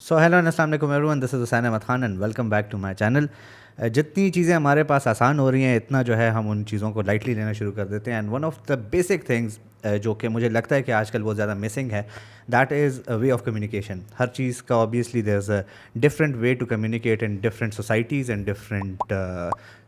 سو hello السلام علیکم everyone, this is Hussain Ahmed Khan and welcome back to my channel. جتنی چیزیں ہمارے پاس آسان ہو رہی ہیں اتنا جو ہے ہم ان چیزوں کو لائٹلی لینا شروع کر دیتے ہیں. And one of the basic things جو کہ مجھے لگتا ہے کہ آج کل بہت زیادہ مسنگ ہے، that is way of communication. ہر چیز کا obviously there is a different way to communicate in different societies and different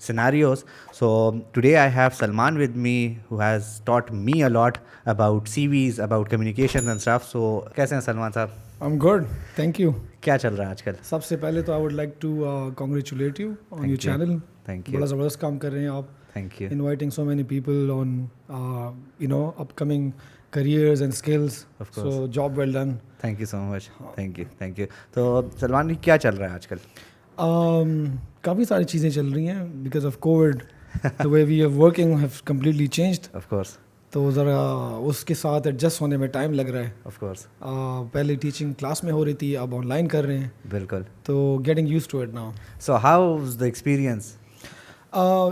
scenarios. So today I have Salman with me who has taught me a lot about CVs, about communication and stuff. So کیسے ہیں سلمان صاحب؟ I'm good, thank you. کیا چل رہا ہے آج کل؟ سب سے پہلے تو I would like to congratulate you on your channel. Thank you. بڑا زبردست کام کر رہے ہیں آپ. Thank you. Inviting so many people on upcoming careers and skills. Of course. So job well done. Thank you so much. Thank you. تو سلمان جی کیا چل رہا ہے آج کل؟ کافی ساری چیزیں چل رہی ہیں because of COVID. The way we are working have completely changed. Of course. تو ذرا اس کے ساتھ ایڈجسٹ ہونے میں ٹائم لگ رہا ہے. Of course. پہلے ٹیچنگ کلاس میں ہو رہی تھی، اب آن لائن کر رہے ہیں. بالکل. تو getting used to it now. So how's the experience?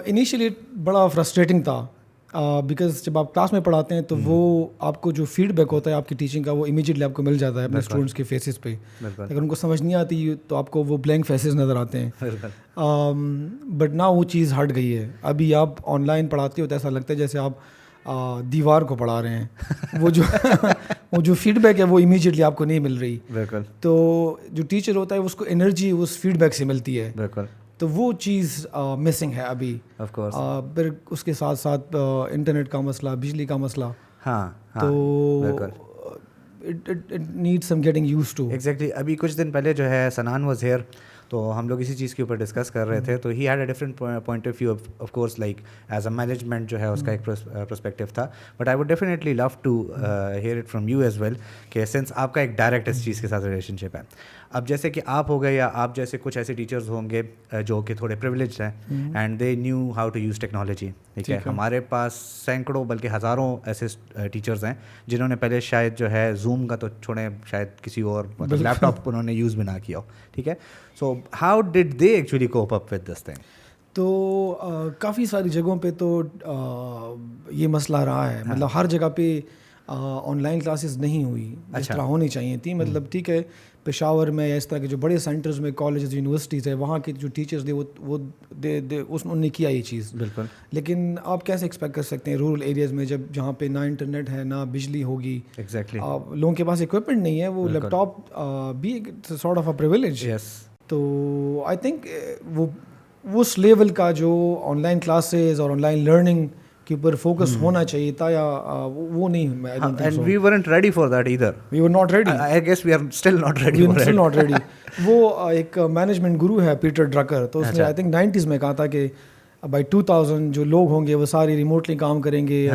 Initially بڑا فرسٹریٹنگ تھا بیکاز جب آپ کلاس میں پڑھاتے ہیں تو وہ آپ کو جو فیڈ بیک ہوتا ہے آپ کی ٹیچنگ کا وہ امیجیٹلی آپ کو مل جاتا ہے اپنے اسٹوڈنٹس کے فیسز پہ. اگر ان کو سمجھ نہیں آتی تو آپ کو وہ بلینک فیسز نظر آتے ہیں. بٹ نا وہ چیز ہٹ گئی ہے. ابھی آپ آن لائن پڑھاتے ہو تو ایسا لگتا ہے جیسے آپ دیوار کو پڑھا رہے ہیں. وہ جو فیڈ بیک ہے وہ امیجیٹلی آپ کو نہیں مل رہی. بالکل. تو جو ٹیچر ہوتا ہے اس کو انرجی اس فیڈ بیک سے ملتی ہے. بالکل. تو وہ چیز مسنگ ہے ابھی. Of course. پھر اس کے ساتھ ساتھ انٹرنیٹ کا مسئلہ، بجلی کا مسئلہ. ہاں تو it need some getting used to. Exactly. ابھی کچھ دن پہلے جو ہے سنان واز ہیئر، تو ہم لوگ اسی چیز کے اوپر ڈسکس کر رہے تھے. تو he had a different point of view. Of course like as a management جو ہے اس کا ایک پرسپیکٹیو تھا. But I would definitely love to hear it from you as well کہ سنس آپ کا ایک ڈائریکٹ اس چیز کے ساتھ ریلیشن شپ ہے. اب جیسے کہ آپ ہو گئے یا آپ جیسے کچھ ایسے ٹیچرز ہوں گے جو کہ تھوڑے پریولیجڈ ہیں and they knew how to use technology. ٹھیک ہے. ہمارے پاس سینکڑوں بلکہ ہزاروں ایسے ٹیچرز ہیں جنہوں نے پہلے شاید جو ہے زوم کا تو چھوڑیں، شاید کسی اور مطلب لیپ ٹاپ کو انہوں نے یوز بھی نہ کیا ہو. ٹھیک ہے. So how did they actually cope up with this thing? تو کافی ساری جگہوں پہ تو یہ مسئلہ رہا ہے. مطلب ہر جگہ پہ آن لائن کلاسز نہیں ہوئی جس طرح ہونی چاہیے تھی. مطلب ٹھیک ہے پشاور میں یا اس طرح کے جو بڑے سینٹرز میں کالجز یونیورسٹیز ہے وہاں کے جو ٹیچرز تھے وہ انہوں نے کیا یہ چیز. بالکل. لیکن آپ کیسے ایکسپیکٹ کر سکتے ہیں رورل ایریاز میں جہاں پہ نہ انٹرنیٹ ہے نہ بجلی ہوگی. ایگزیکٹلی. لوگوں کے پاس اکوپمنٹ نہیں ہے. وہ لیپ ٹاپ بھی سارٹ آف اے پریویلیج. یس. تو آئی تھنک وہ اس لیول کا جو آن لائن کلاسز اور آن لائن لرننگ کے اوپر فوکس ہونا چاہیے تھا یا وہ نہیں. And we weren't ready for that either. We were not ready. I guess we are still not ready for it. Still not ready. وہ ایک مینجمنٹ گرو ہے پیٹر ڈرکر. تو اس نے آئی تھنک 90s میں کہا تھا کہ بائی 2000 جو لوگ ہوں گے وہ سارے ریموٹلی کام کریں گے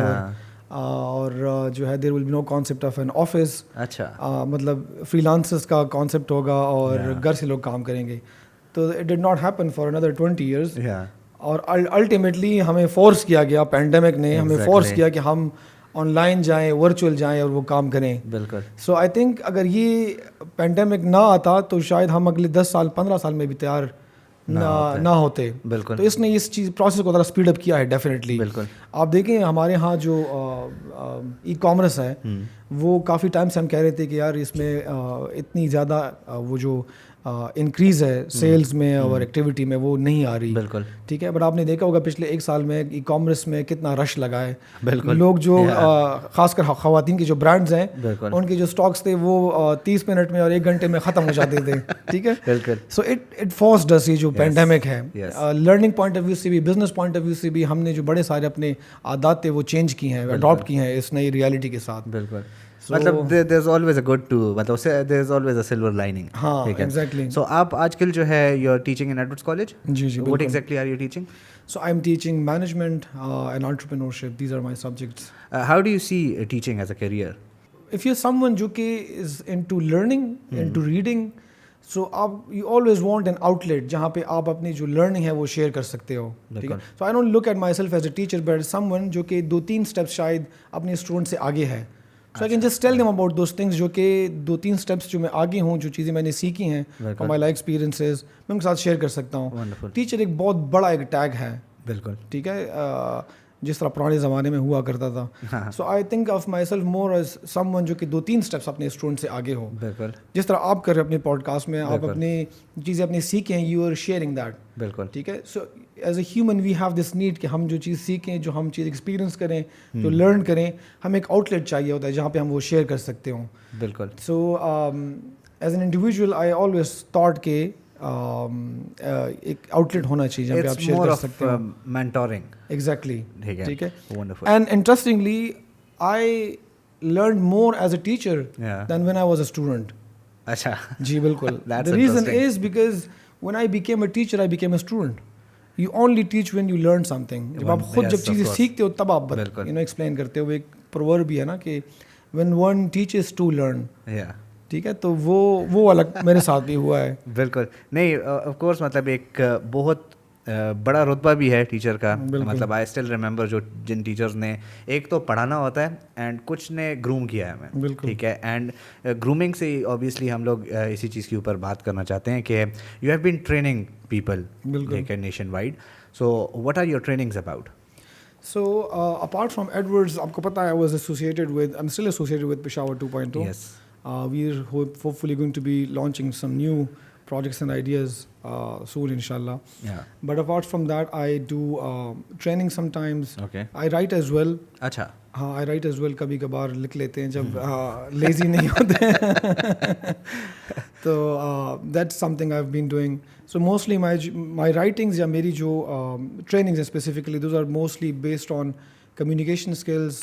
اور جو ہے there will be no concept of an office. اچھا. مطلب فری لانسرس کا کانسیپٹ ہوگا اور گھر سے لوگ کام کریں گے. تو it did not happen for another 20 years. اور الٹیمیٹلی ہمیں فورس کیا گیا، پینڈیمک نے ہمیں فورس کیا کہ ہم آن لائن جائیں، ورچوئل جائیں اور وہ کام کریں. بالکل. سو آئی تھنک اگر یہ پینڈیمک نہ آتا تو شاید ہم اگلے 10 سال 15 سال میں بھی تیار نہ ہوتے. بالکل. تو اس نے اس چیز پروسیس کو ذرا اسپیڈ اپ کیا ہے ڈیفینیٹلی. بالکل. آپ دیکھیں ہمارے یہاں جو ای کامرس ہے وہ کافی ٹائم سے ہم کہہ رہے تھے کہ یار اس میں اتنی زیادہ وہ جو انکریز ہے سیلز میں اور ایکٹیویٹی میں وہ نہیں آ رہی. بالکل. ٹھیک ہے. بٹ آپ نے دیکھا ہوگا پچھلے 1 سال میں ای کامرس میں کتنا رش لگا ہے. بالکل. لوگ جو خاص کر خواتین کے جو برانڈز ہیں ان کے جو اسٹاکس تھے وہ 30 منٹ میں اور 1 گھنٹے میں ختم ہو جاتے تھے. ٹھیک ہے. بالکل. سو اٹ فورسڈ اس یہ جو پینڈیمک ہے لرننگ پوائنٹ آف ویو سے بھی بزنس پوائنٹ آف ویو سے بھی ہم نے جو بڑے سارے اپنے عادات تھے وہ چینج کی ہیں، اڈاپٹ کی ہیں اس نئی ریالٹی کے ساتھ. بالکل. مطلب there is always a good to مطلب there is always a silver lining. ہاں ایگزیکٹلی. So آپ آج کل جو ہے you are teaching in Edwards College. G G. What exactly are you teaching? So I'm teaching management and entrepreneurship. These are my subjects. How do you see teaching as a career? If you're someone جو کہ is into learning, into reading, so you always want an outlet جہاں پہ آپ اپنی جو learning ہے وہ share کر سکتے ہو. ٹھیک ہے. So I don't look at myself as a teacher but as someone جو کہ 2-3 steps شاید اپنے اسٹوڈنٹ سے آگے ہے. So I can just tell them about those things جو کہ 2-3 steps جو میں آگے ہوں، جو چیزیں میں نے سیکھی ہیں from my life experiences میں ان کے ساتھ شیئر کر سکتا ہوں. ٹیچر ایک بہت بڑا ایک ٹیگ ہے. بالکل. ٹھیک ہے. جس طرح پرانے زمانے میں ہوا کرتا تھا. So I think of myself more as someone جو کہ 2-3 اسٹیپس اپنے اسٹوڈنٹ سے آگے ہو. بالکل جس طرح آپ کر رہے ہیں اپنے پوڈ کاسٹ میں, آپ اپنی چیزیں اپنی سیکھیں, یو آر شیئرنگ دیٹ. بالکل ٹھیک ہے. So as a human we have this need کہ ہم جو چیز سیکھیں, جو ہم چیز ایکسپیرینس کریں, جو لرن کریں, ہمیں ایک آؤٹ لیٹ چاہیے ہوتا ہے جہاں پہ ہم وہ شیئر کر سکتے ہوں. بالکل. So as an individual I always thought کہ ایک آؤٹ لیٹ ہونا چاہیے جہاں پہ آپ شیئر کر سکتے ہو. مینٹورنگ. ایگزیکٹلی. ٹھیک ہے. Wonderful. And interestingly I learned more as a teacher than when I was a student. اچھا. جی بالکل. The reason is because when I became a teacher, I became a student. You only teach when you learn something. جب آپ خود جب چیزیں سیکھتے ہو تب آپ ایکسپلین کرتے ہو. ایک پروورب بھی ہے نا کہ when one teaches to learn. ٹھیک ہے. تو وہ الگ میرے ساتھ بھی ہوا ہے. بالکل. نہیں آف کورس مطلب ایک بہت بڑا رتبہ بھی ہے ٹیچر کا. مطلب آئی اسٹل ریممبر جن ٹیچرز نے ایک تو پڑھانا ہوتا ہے اینڈ کچھ نے گروم کیا ہے ہمیں. ٹھیک ہے. اینڈ گرومنگ سے اوبیسلی ہم لوگ اسی چیز کے اوپر بات کرنا چاہتے ہیں کہ you have been training people. ٹھیک ہے. Nationwide. So what are your trainings about? So apart from Edwards, آپ کو پتہ ہے I was associated with, I'm still associated with Peshawar 2.0. Yes. We're hopefully going to be launching some new projects and ideas soon, inshallah. Yeah. But apart from that, I do training sometimes. Okay. I write as well. اچھا. ہاں I write as well. کبھی کبھار لکھ لیتے ہیں جب lazy نہیں ہوتے. تو that's something I've been doing. So mostly my writings یا میری جو trainings ہیں specifically, those are mostly based on communication skills,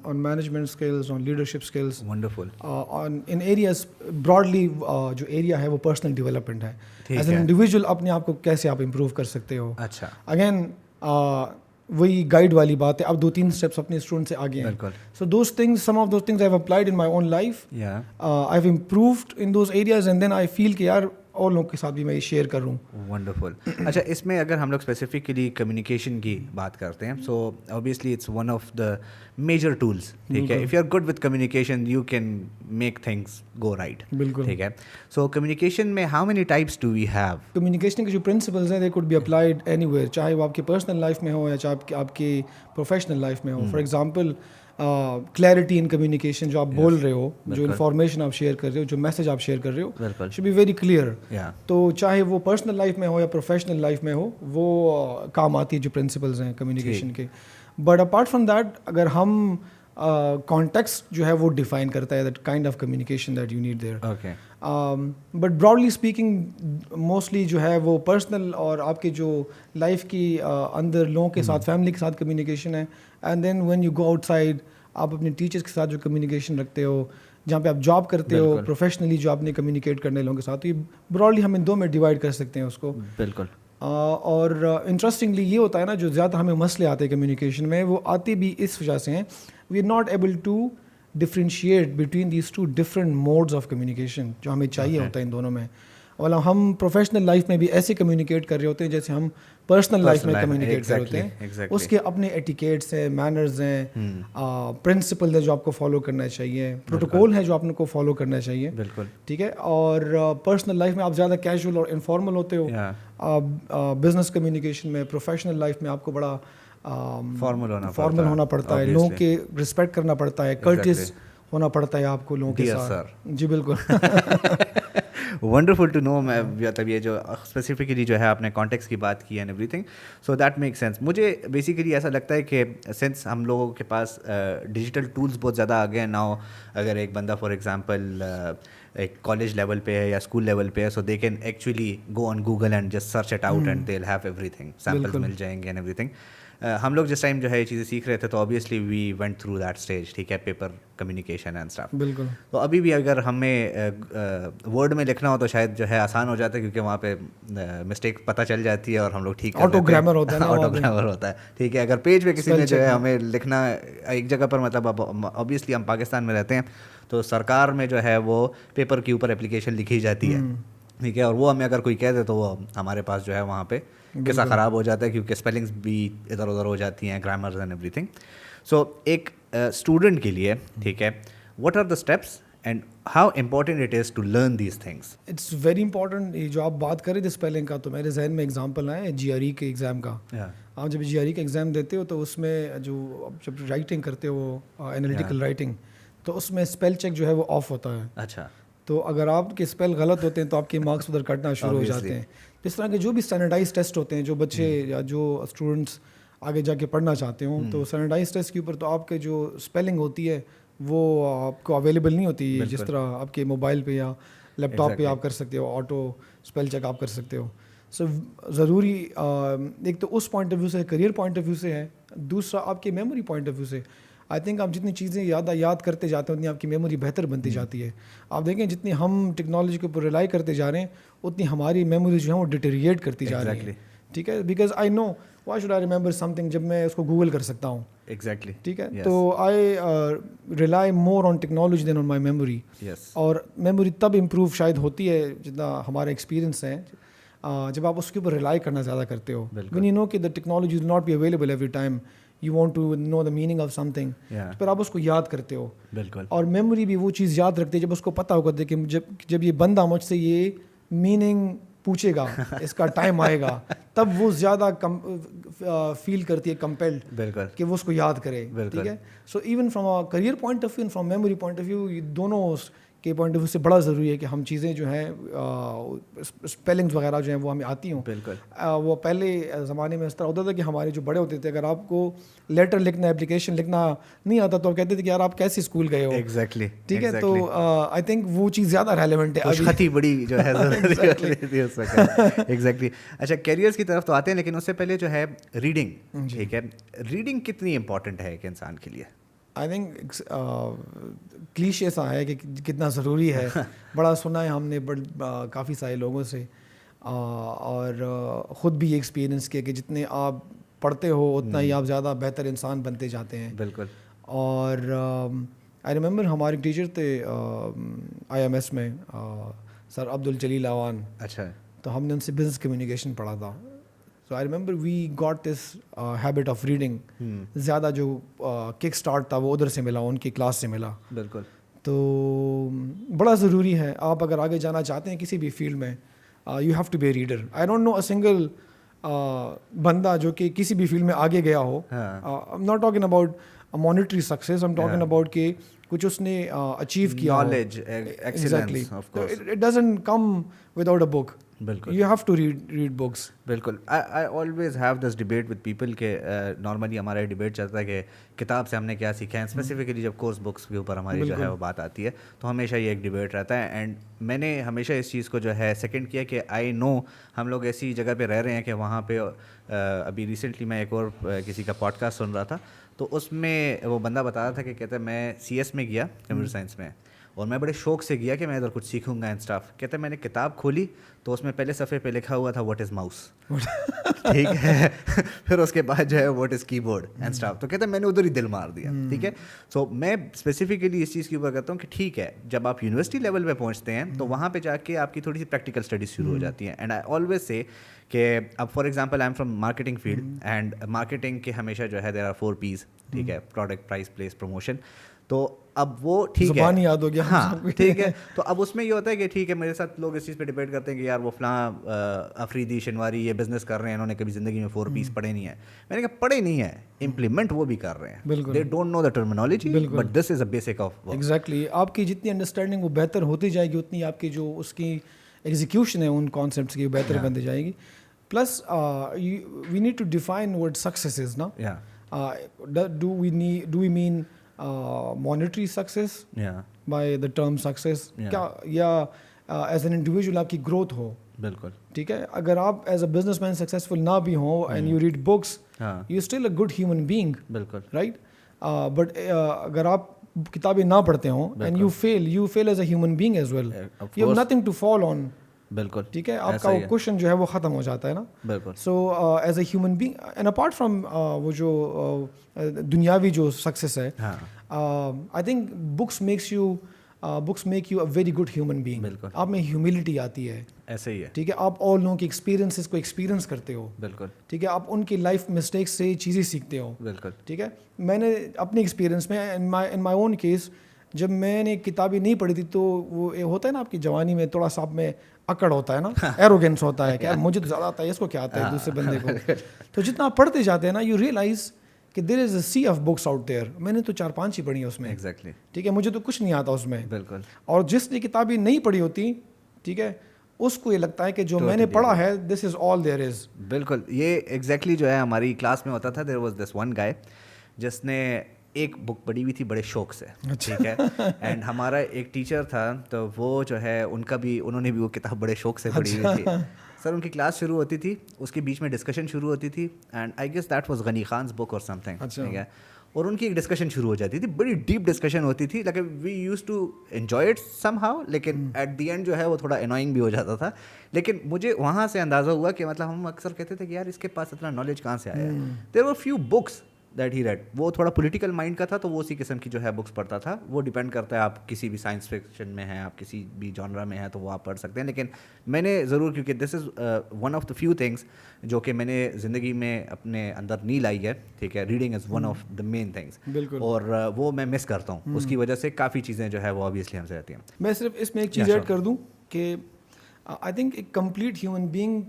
on management skills, on leadership skills. Wonderful. In areas broadly, جو area ہے وہ personal development ہے. As an individual اپنے آپ کو کیسے آپ improve کر سکتے ہو. اچھا. Again وہی گائیڈ والی بات ہے. اب 2-3 اسٹیپس اپنے اسٹوڈنٹ سے آگے ہیں. So those things, some of those things I've applied in my own life. I've improved in those areas and then I feel کہ یار اور لوگوں کے ساتھ بھی میں یہ شیئر کر رہا ہوں. ونڈرفل. اچھا اس میں اگر ہم لوگ اسپیسیفکلی کمیونیکیشن کی بات کرتے ہیں, so obviously it's one of the major tools. ٹھیک ہے. If you are good with communication you can make things go right. بالکل. ٹھیک ہے. سو کمیونیکیشن میں how many types do we have? Communication کے جو پرنسپلز ہیں they could be applied anywhere, چاہے وہ آپ کی پرسنل لائف میں ہو یا چاہے آپ کی پروفیشنل لائف میں ہو. For example clarity in communication, جو آپ بول رہے ہو, جو انفارمیشن آپ شیئر کر رہے ہو, جو میسج آپ شیئر کر رہے ہو, شوڈ بی ویری کلیئر. تو چاہے وہ پرسنل لائف میں ہو یا پروفیشنل لائف میں ہو, وہ کام آتی ہے جو پرنسپلز ہیں کمیونیکیشن کے. بٹ اپارٹ فرام دیٹ, اگر ہم کانٹیکسٹ جو ہے وہ ڈیفائن کرتا ہے that kind of communication that you need there. But broadly speaking mostly جو ہے وہ پرسنل اور آپ کے جو لائف کی اندر لوگوں کے ساتھ, فیملی کے ساتھ کمیونیکیشن ہے. And then when you go outside, آپ اپنے ٹیچرس کے ساتھ جو کمیونیکیشن رکھتے ہو, جہاں پہ آپ جاب کرتے ہو, پروفیشنلی جو آپ نے کمیونیکیٹ کرنے لوگوں کے ساتھ, تو یہ براڈلی ہم ان دو میں ڈیوائڈ کر سکتے ہیں اس کو. بالکل. اور انٹرسٹنگلی یہ ہوتا ہے نا, جو زیادہ ہمیں مسئلے آتے ہیں کمیونیکیشن میں, وہ آتے بھی اس وجہ سے ہیں we are not able to differentiate between these two different modes of communication جو ہمیں چاہیے ہوتا ہے ان دونوں میں. اور ہم پروفیشنل لائف میں بھی ایسے کمیونیکیٹ کر رہے ہوتے ہیں جیسے ہم پرسنل لائف میں کمیونیکیٹ کر رہے ہوتے ہیں. اس کے اپنے ایٹیکیٹس ہیں, مینرز ہیں, پرنسپل ہے جو آپ کو فالو کرنا چاہیے, پروٹوکول ہے جو آپ کو فالو کرنا چاہیے. بالکل. ٹھیک ہے. اور پرسنل لائف میں آپ زیادہ کیجول اور انفارمل ہوتے ہو. بزنس کمیونیکیشن میں, پروفیشنل لائف میں آپ کو بڑا فارمل ہونا پڑتا ہے, لوگوں کے رسپیکٹ کرنا پڑتا ہے, کرٹس ہونا پڑتا ہے آپ کو لوگوں کے ساتھ. جی بالکل. Wonderful to know. میں مطلب یہ جو اسپیسیفکلی جو ہے آپ نے کانٹیکس کی بات کی and everything, so that make sense. مجھے بیسیکلی ایسا لگتا ہے کہ سنس ہم لوگوں کے پاس ڈیجیٹل ٹولس بہت زیادہ آ گئے ہیں ناؤ, اگر ایک بندہ فار ایگزامپل ایک کالج لیول پہ ہے یا اسکول لیول پہ ہے, so they can actually go on Google and just search it out and they will have everything, samples مل جائیں گے اینڈ ایوری تھنگ. ہم لوگ جس ٹائم جو ہے یہ چیزیں سیکھ رہے تھے تو obviously we went through that stage. ٹھیک ہے. Paper communication and stuff. بالکل. تو ابھی بھی اگر ہمیں ورڈ میں لکھنا ہو تو شاید جو ہے آسان ہو جاتا ہے, کیونکہ وہاں پہ مسٹیک پتہ چل جاتی ہے اور ہم لوگ ٹھیک آٹو گرامر ہوتا ہے. آٹو گرامر ہوتا ہے. ٹھیک ہے. اگر پیج پہ کسی نے جو ہے ہمیں لکھنا ایک جگہ پر, مطلب اب آبویسلی ہم پاکستان میں رہتے ہیں تو سرکار میں جو ہے وہ پیپر کے اوپر اپلیکیشن لکھی جاتی ہے. ٹھیک ہے. اور وہ ہمیں اگر کوئی کہہ دے تو وہ ہمارے پاس جو ہے وہاں پہ قصہ خراب ہو جاتا ہے, کیونکہ اسپیلنگس بھی ادھر ادھر ہو جاتی ہیں, grammars and everything. So ایک اسٹوڈنٹ کے لیے, ٹھیک ہے, what are the steps and how important it is to learn these things. It's very important. یہ جو آپ بات کر رہے تھے اسپیلنگ کا تو میرے ذہن میں ایگزامپل آئے جی آر ای کے ایگزام کا. آپ جب جی آر ای کا ایگزام دیتے ہو تو اس میں جو جب رائٹنگ کرتے ہو انالیٹیکل رائٹنگ تو اس میں اسپیل چیک جو ہے وہ آف ہوتا ہے. اچھا. تو اگر آپ کے اسپیل غلط ہوتے ہیں تو آپ کے مارکس ادھر کٹنا شروع ہو جاتے ہیں. اس طرح کے جو بھی اسٹینڈرڈائز ٹیسٹ ہوتے ہیں جو بچے یا جو اسٹوڈنٹس آگے جا کے پڑھنا چاہتے ہوں تو اسٹینڈرڈائز ٹیسٹ کے اوپر تو آپ کے جو اسپیلنگ ہوتی ہے وہ آپ کو اویلیبل نہیں ہوتی جس طرح آپ کے موبائل پہ یا لیپ ٹاپ پہ آپ کر سکتے ہو آٹو اسپیل چیک آپ کر سکتے ہو. سو ضروری ایک تو اس پوائنٹ آف ویو سے کریئر پوائنٹ آف ویو سے ہے, دوسرا آپ کے میموری پوائنٹ آف ویو سے. آئی تھنک آپ جتنی چیزیں یاد کرتے جاتے ہیں اتنی آپ کی میموری بہتر بنتی جاتی ہے. آپ دیکھیں جتنی ہم ٹیکنالوجی کے اوپر ریلائی کرتے جا رہے ہیں اتنی ہماری میموری جو ہے وہ ڈیٹیریٹ کرتی جا رہی ہے. ٹھیک ہے, because I know why should I remember something جب میں اس کو گوگل کر سکتا ہوں. ایگزیکٹلی. ٹھیک ہے, تو I rely more on technology than on my memory. اور میموری تب امپروو شاید ہوتی ہے جتنا ہمارا ایکسپیرینس ہے جب آپ اس کے اوپر ریلائی کرنا زیادہ کرتے ہو. وین یو نو کہ the technology will not be available every time, you want to know the meaning of something, پھر آپ اس کو یاد کرتے ہو. بالکل. اور میموری بھی وہ چیز یاد رکھتے ہے جب اس کو پتہ ہوگا کہ جب یہ بندہ مجھ سے یہ میننگ پوچھے گا اس کا ٹائم آئے گا تب وہ زیادہ فیل کرتی ہے کمپیلڈ بالکل کہ وہ اس کو یاد کرے. ٹھیک ہے, so even from a career point of view from memory point of view یہ دونوں کے پوائنٹ آف ویو سے بڑا ضروری ہے کہ ہم چیزیں جو ہیں اسپیلنگس وغیرہ جو ہیں وہ ہمیں آتی ہوں. بالکل. وہ پہلے زمانے میں اس طرح ہوتا تھا کہ ہمارے جو بڑے ہوتے تھے اگر آپ کو لیٹر لکھنا اپلیکیشن لکھنا نہیں آتا تو آپ کہتے تھے کہ یار آپ کیسے اسکول گئے ہو. ایگزیکٹلی. ٹھیک ہے, تو آئی تھنک وہ چیز زیادہ ریلیونٹ ہے. خطی بڑی جو ہے ایگزیکٹلی. اچھا, کیریئرس کی طرف تو آتے ہیں لیکن اس سے پہلے جو ہے ریڈنگ. ٹھیک ہے, ریڈنگ کتنی امپورٹنٹ ہے ایک انسان کے لیے؟ آئی تھنک کلیشے سا ہے کہ کتنا ضروری ہے. بڑا سنا ہے ہم نے کافی سارے لوگوں سے, اور خود بھی یہ ایکسپیرئنس کیا کہ جتنے آپ پڑھتے ہو اتنا ہی آپ زیادہ بہتر انسان بنتے جاتے ہیں. بالکل. اور آئی ریممبر ہمارے ٹیچر تھے آئی ایم ایس میں سر عبد الجلیل اعوان. اچھا. تو ہم نے ان سے بزنس کمیونیکیشن پڑھا تھا. So I remember we got this habit of reading. زیادہ جو کک اسٹارٹ تھا وہ ادھر سے ملا, ان کی کلاس سے ملا. بالکل. تو بڑا ضروری ہے آپ اگر آگے جانا چاہتے ہیں کسی بھی فیلڈ میں, you have to be a reader. I don't know a single بندہ جو کہ کسی بھی فیلڈ میں آگے گیا ہو. I'm not talking about monetary success, I'm talking about کہ کچھ اس نے اچیو کیا. Knowledge, excellence, of course. It doesn't come without a book. بالکل. You have to read books. بالکل. I always have this debate with people کہ normally ہمارا یہ debate چلتا ہے کہ کتاب سے ہم نے کیا سیکھا ہے. اسپیسیفکلی جب کورس بکس کے اوپر ہماری جو ہے وہ بات آتی ہے تو ہمیشہ یہ ایک ڈبیٹ رہتا ہے. اینڈ میں نے ہمیشہ اس چیز کو جو ہے سیکنڈ کیا کہ آئی نو ہم لوگ ایسی جگہ پہ رہ رہے ہیں کہ وہاں پہ ابھی ریسنٹلی میں ایک اور کسی کا پوڈ کاسٹ سن رہا تھا تو اس میں وہ بندہ بتا رہا تھا کہ کہتا ہے میں سی ایس میں گیا کمپیوٹر سائنس میں, اور میں بڑے شوق سے گیا کہ میں ادھر کچھ سیکھوں گا اینڈ اسٹاف. کہتے ہیں میں نے کتاب کھولی تو اس میں پہلے صفحے پہ لکھا ہوا تھا واٹ از ماؤس. ٹھیک ہے, پھر اس کے بعد جو ہے واٹ از کی بورڈ اینڈ اسٹاف. تو کہتے ہیں میں نے ادھر ہی دل مار دیا. ٹھیک ہے, سو میں اسپیسیفکلی اس چیز کے اوپر کہتا ہوں کہ ٹھیک ہے جب آپ یونیورسٹی لیول پہ پہنچتے ہیں تو وہاں پہ جا کے آپ کی تھوڑی سی پریکٹیکل اسٹڈیز شروع ہو جاتی ہیں. اینڈ آئی آلویز سے کہ اب for example I am from marketing field, and marketing کے ہمیشہ جو ہے دیر آر 4 P's. ٹھیک ہے, پروڈکٹ, پرائز, پلیس, پروموشن. تو اب وہ ٹھیک ہے, زبان یاد ہو گیا. ہاں ٹھیک ہے. تو اب اس میں یہ ہوتا ہے کہ ٹھیک ہے میرے ساتھ لوگ اس چیز پہ ڈیبیٹ کرتے ہیں کہ یار وہ فلاں افریدی شنواری یہ بزنس کر رہے ہیں, انہوں نے کبھی زندگی میں 4 P's پڑھے نہیں ہیں. میں نے کہا پڑھے نہیں ہیں, امپلیمنٹ وہ بھی کر رہے ہیں. بالکل. They don't know the terminology but this is a basic of work. Exactly. آپ کی جتنی انڈرسٹینڈنگ وہ بہتر ہوتی جائے گی اتنی آپ کی جو اس کی ایگزیکیوشن ہے ان کانسیپٹس کی بہتر بنتی جائے گی. Plus we need to define word success as نا. Do we mean monetary success by the term success کیا, یا ایز این انڈیویجول آپ کی گروتھ ہو. بالکل. ٹھیک ہے, اگر آپ as a businessman successful نہ بھی ہوں and you read books you still a good human being. بالکل. رائٹ, بٹ اگر آپ کتابیں نہ پڑھتے ہوں and you fail as a human being as well, you have nothing to fall on. بالکل. ٹھیک ہے, آپ کا وہ کوشچن جو ہے وہ ختم ہو جاتا ہے نا. بالکل. سو as a human being and apart from وہ جو دنیاوی جو سکسیس ہے, I think books make you a very good human being. بالکل. آپ میں ہیوملٹی آتی ہے. ایسے ہی ہے. ٹھیک ہے, آپ اور لوگوں کی ایکسپیرینسز کو ایکسپیرینس کرتے ہو. بالکل. ٹھیک ہے, آپ ان کی لائف مسٹیکس سے چیزیں سیکھتے ہو. بالکل. ٹھیک ہے, میں نے اپنے ایکسپیرینس میں ان مائی اون کیس جب میں نے کتابیں نہیں پڑھی تھی تو وہ ہوتا ہے نا آپ کی جوانی میں تھوڑا سا آپ میں اکڑ ہوتا ہے نا, ایروگینس ہوتا ہے کہ یار مجھے تو زیادہ آتا ہے, اس کو کیا آتا ہے دوسرے بندے کو. تو جتنا آپ پڑھتے جاتے ہیں نا یو ریئلائز کہ there is a C of books out there. میں نے تو 4-5 ہی پڑھی ہیں اس میں, ایگزیکٹلی, ٹھیک ہے, مجھے تو کچھ نہیں آتا اس میں. بالکل. اور جس نے کتابیں نہیں پڑھی ہوتی, ٹھیک ہے, اس کو یہ لگتا ہے کہ جو میں نے پڑھا ہے دس از آل دیر از. بالکل, یہ ایگزیکٹلی جو ہے ہماری کلاس میں ہوتا تھا. There was this one guy جس نے ایک بک پڑھی ہوئی تھی بڑے شوق سے, ٹھیک ہے, اینڈ ہمارا ایک ٹیچر تھا تو وہ جو ہے انہوں نے بھی وہ کتاب بڑے شوق سے پڑھی ہوئی تھی. سر ان کی کلاس شروع ہوتی تھی, اس کے بیچ میں ڈسکشن شروع ہوتی تھی, and I guess that was Ghani Khan's book اور سم تھنگ, ٹھیک ہے, اور ان کی ایک ڈسکشن شروع ہو جاتی تھی, بڑی ڈیپ ڈسکشن ہوتی تھی, لیکن we use to enjoy it somehow, لیکن ایٹ دی اینڈ جو ہے وہ تھوڑا انوائنگ بھی ہو جاتا تھا. لیکن مجھے وہاں سے اندازہ ہوا کہ مطلب ہم اکثر کہتے تھے کہ یار اس کے پاس اتنا نالج کہاں سے آیا ہے. There were few books that he read. وہ تھوڑا پولیٹیکل مائنڈ کا تھا تو وہ اسی قسم کی جو ہے بکس پڑھتا تھا. وہ ڈیپینڈ کرتا ہے آپ کسی بھی سائنس فکشن میں ہیں, آپ کسی بھی جانرا میں ہیں تو وہ آپ پڑھ سکتے ہیں. لیکن میں نے ضرور, کیونکہ this is one of the few things جو کہ میں نے زندگی میں اپنے اندر نہیں لائی ہے, ٹھیک ہے, reading is one of the main things, اور وہ میں مس کرتا ہوں. اس کی وجہ سے کافی چیزیں جو ہے وہ آبویسلی ہم سے رہتی ہیں. میں صرف اس میں ایک چیز ایڈ کر دوں کہ آئی تھنک ایک کمپلیٹ ہیومن بینگ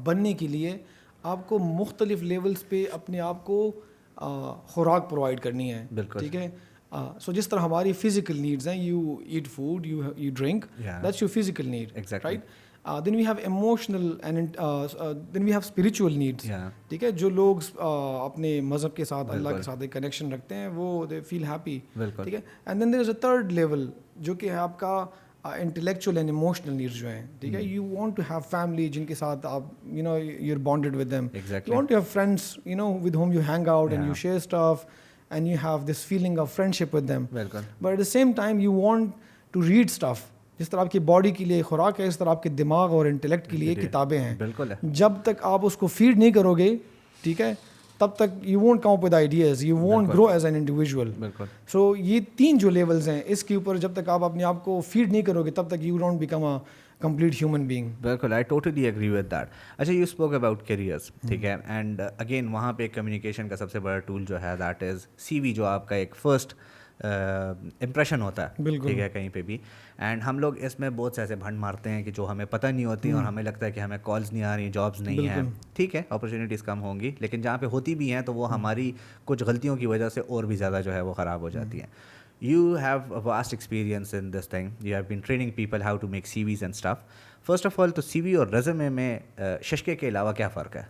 بننے کے لیے آپ کو مختلف لیولس پہ اپنے آپ کو خوراک پرووائڈ کرنی ہے, ٹھیک ہے. سو جس طرح ہماری فزیکل نیڈز ہیں, you eat food, you drink, that's your physical need, right. Then we have emotional and then we have spiritual needs, ٹھیک ہے. جو لوگ اپنے مذہب کے ساتھ, اللہ کے ساتھ ایک کنیکشن رکھتے ہیں, وہ دے فیل ہیپی, ٹھیک ہے. And then there is a third level جو کہ ہے آپ کا انٹلیکچوئل اینڈ ایموشنل نیڈس جو ہیں, ٹھیک ہے. You want to have family جن کے ساتھ آپ you know you are bonded with them. You want to have friends you know with whom you hang out and you share stuff and you have this feeling of friendship with them. But at the same time you want to read stuff. جس طرح آپ کی body کے لیے خوراک ہے, اس طرح آپ کے دماغ اور انٹلیکٹ کے لیے کتابیں ہیں. جب تک آپ اس کو فیڈ نہیں کرو گے, ٹھیک ہے, تب تک you won't come up with ideas, you won't grow as an individual. So یہ 3 جو لیولز ہیں, اس کے اوپر جب تک آپ اپنے آپ کو فیڈ نہیں کرو گے تب تک you don't become a complete human being. بالکل, I totally agree with that. اچھا, یو اسپوک اباؤٹ کیریئرس, ٹھیک ہے, اینڈ اگین وہاں پہ کمیونیکیشن کا سب سے بڑا ٹول جو ہے دیٹ از سی وی, جو آپ کا ایک فرسٹ امپریشن ہوتا ہے, ٹھیک ہے, کہیں پہ بھی. اینڈ ہم لوگ اس میں بہت سے ایسے بھنڈ مارتے ہیں کہ جو ہمیں پتہ نہیں ہوتی اور ہمیں لگتا ہے کہ ہمیں کالز نہیں آ رہی, جابس نہیں ہیں, ٹھیک ہے, اپرچونیٹیز کم ہوں گی, لیکن جہاں پہ ہوتی بھی ہیں تو وہ ہماری کچھ غلطیوں کی وجہ سے اور بھی زیادہ جو ہے وہ خراب ہو جاتی ہیں. You have a vast experience in this thing. You have been training people how to make CVs and stuff. First of all, تو CV اور resume میں ششکے کے علاوہ کیا فرق ہے؟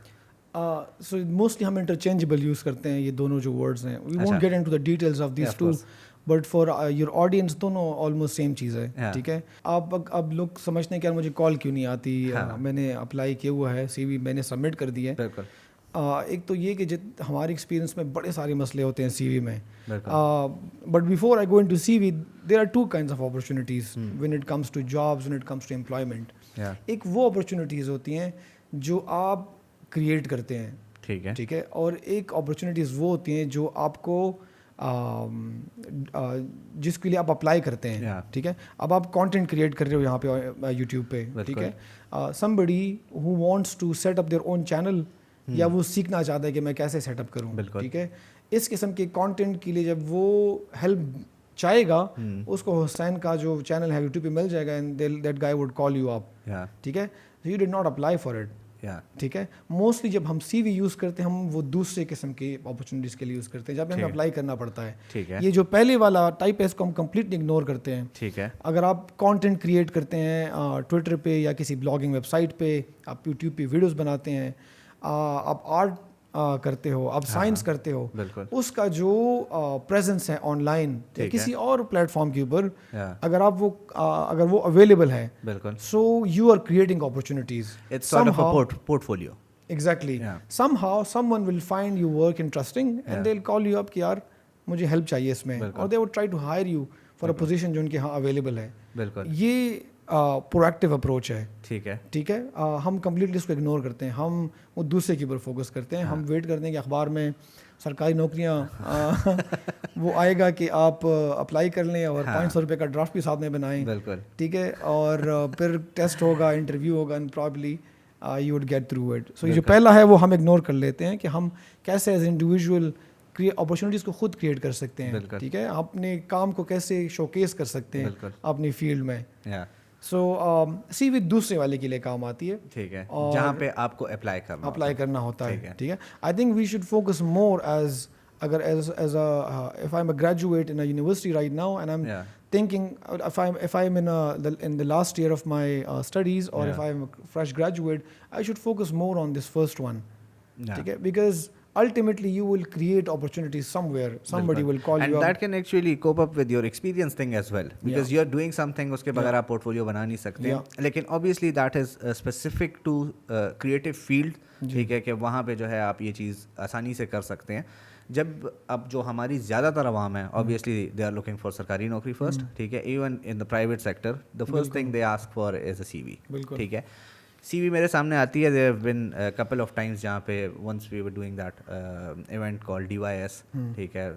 سو موسٹلی ہم انٹرچینجبل یوز کرتے ہیں یہ دونوں جو ورڈز ہیں. We won't get into the details of these two, but for your audience دونوں آلموسٹ سیم چیز ہے, ٹھیک ہے. آپ اب لوگ سمجھتے ہیں کہ یار مجھے کال کیوں نہیں آتی, میں نے اپلائی کیا ہوا ہے, CV میں نے سبمٹ کر دی ہے. بالکل. ایک تو یہ کہ ہماری ایکسپیرینس میں بڑے سارے مسئلے ہوتے ہیں CV میں. But before I go into CV, there are 2 kinds of opportunities when it comes to jobs, when it comes to employment. ایک وہ اپرچونیٹیز ہوتی ہیں جو آپ کریٹ کرتے ہیں, ٹھیک ہے, اور ایک اپرچونیٹیز وہ ہوتی ہیں جو آپ کو جس کے لیے آپ اپلائی کرتے ہیں, ٹھیک ہے. اب آپ کانٹینٹ کریٹ کر رہے ہو یہاں پہ یوٹیوب پہ, ٹھیک ہے. somebody who wants to set up their own channel, یا وہ سیکھنا چاہتا ہے کہ میں کیسے سیٹ اپ کروں, ٹھیک ہے. اس قسم کے کانٹینٹ کے لیے جب وہ ہیلپ چاہے گا, اس کو حسین کا جو چینل ہے یوٹیوب پہ مل جائے گا, and that guy would call you up, ٹھیک ہے. You did not apply for it, ٹھیک ہے. موسٹلی جب ہم CV یوز کرتے ہیں ہم وہ دوسرے قسم کی اپرچونیٹیز کے لیے یوز کرتے ہیں جب ہمیں اپلائی کرنا پڑتا ہے. یہ جو پہلے والا ٹائپ ہے اس کو ہم کمپلیٹلی اگنور کرتے ہیں, ٹھیک ہے. اگر آپ کانٹینٹ کریٹ کرتے ہیں ٹویٹر پہ یا کسی بلاگنگ ویب سائٹ پہ, آپ یوٹیوب پہ ویڈیوز بناتے ہیں, آپ آرٹ کرتے ہو, آپ سائنس کرتے ہو, اس کا جو پریزنس ہے آن لائن یا کسی اور پلیٹ فارم کے اوپر, اگر وہ اویلیبل ہے, so you are creating opportunities. It's sort of a portfolio. Exactly. somehow someone will find your work interesting and they'll call you up کہ یار مجھے ہیلپ چاہیے اس میں, اور they would try to hire you for a position جو ان کے ہاں available ہے. یہ پرویکٹیو اپروچ ہے, ٹھیک ہے, ٹھیک ہے. ہم کمپلیٹلی اس کو اگنور کرتے ہیں, ہم وہ دوسرے کے اوپر فوکس کرتے ہیں. ہم ویٹ کرتے ہیں کہ اخبار میں سرکاری نوکریاں وہ آئے گا کہ آپ اپلائی کر لیں اور 500 روپے کا ڈرافٹ بھی ساتھ میں بنائیں, ٹھیک ہے, اور پھر ٹیسٹ ہوگا, انٹرویو ہوگا, and probably you would get through it. So یہ جو پہلا ہے وہ ہم اگنور کر لیتے ہیں کہ ہم کیسے ایز انڈیویژول اپرچونیٹیز کو خود کریٹ کر سکتے ہیں, ٹھیک ہے, اپنے کام کو کیسے شو کیس کر سکتے ہیں اپنی فیلڈ میں. سو سی وی دوسرے والے کے لیے کام آتی ہے, ٹھیک ہے, جہاں پہ آپ کو اپلائی کرنا ہوتا ہے, ٹھیک ہے. I think we should focus more as اگر as if I'm a graduate in a university right now and I'm thinking if I'm in the last year of my studies or if I'm a fresh graduate, I should focus more on this first one, okay? Because ultimately you will create opportunities somewhere, somebody will call you up and that can actually cope up with your experience thing as well, because you're doing something uske bagair aap portfolio bana nahi sakte, lekin obviously that is specific to creative field, ٹھیک ہے, کہ وہاں پہ جو ہے آپ یہ چیز آسانی سے کر سکتے ہیں. جب اب جو ہماری زیادہ تر عوام ہے obviously they are looking for سرکاری نوکری first, ٹھیک ہے, even in the private sector the first thing they ask for is a CV, ٹھیک ہے. CV میرے سامنے آتی ہے, there have been a couple of times جہاں پہ once we were doing that event called DYS, ٹھیک ہے,